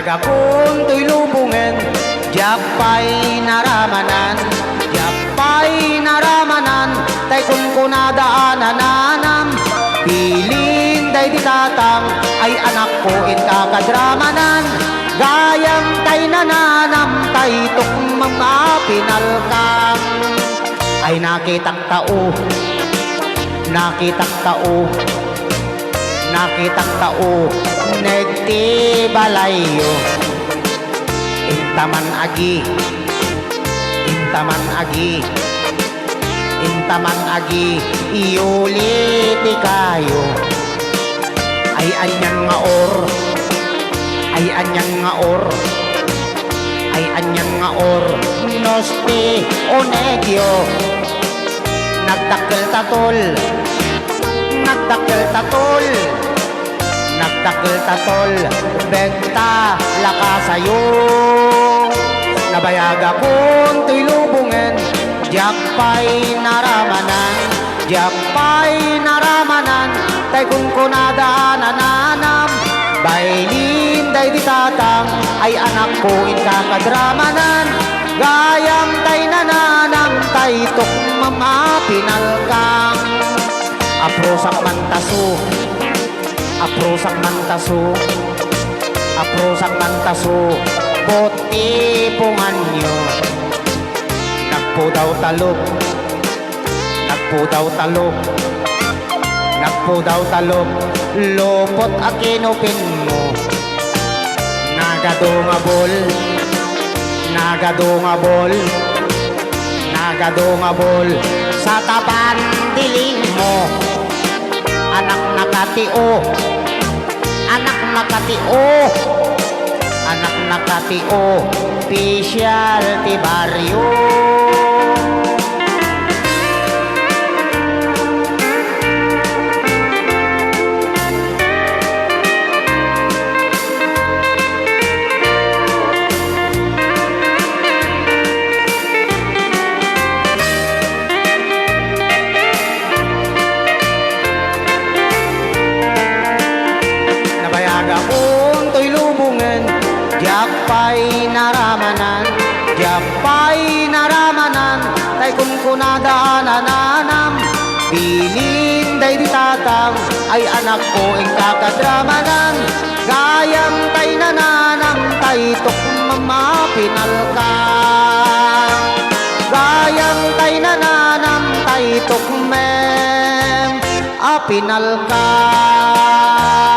akong tuy lubungen, diyak pa'y naramanan, diyak pa'y naramanan, tay kung nadaanan pilin day di tatang, ay anak ko in kakadramanan, gayang tay nananam, tay tok mga pinalkang, ay nakitang tao, nakitang tao, nakitang tao, nagtibalayo, intaman agi, intaman agi, intaman agi, iuliti kayo, ay anyang nga or, ay anyang nga or, ay anyang nga or, nosti onegyo, nagdakkel tatol, nagdakkel tatol, nagdakkel tatol, benta lakasayo, nabayag akong tuy lubungen, diyak pa'y naramanan, diyak pa'y naramanan, tay kung nadaanan baylin day di tatang, ay anak ko in kakadramanan, gayang tay nananam, tay tok mga pinalkang, aprosak mantaso, aprosak mantaso, aprosak mantaso, poti punganyo, nagpudaw talok, nagpudaw talok, nagpudaw talok, lupot akinupin mo, nagadungabol, nagadungabol, nagadungabol, sa tapan diling mo, anak nakatio, anak nakatio, anak nakatio, pisyal ti baryo. Akong tuy lubungen, diyak pa'y naramanan, diyak pa'y naramanan, tay kung nadaanan bilin day di tatang, ay anak ko ing kakadramanan, gayang tay nananam, tay tok mga pinalkang, gayang tay nananam, tay tok mem apinalkang.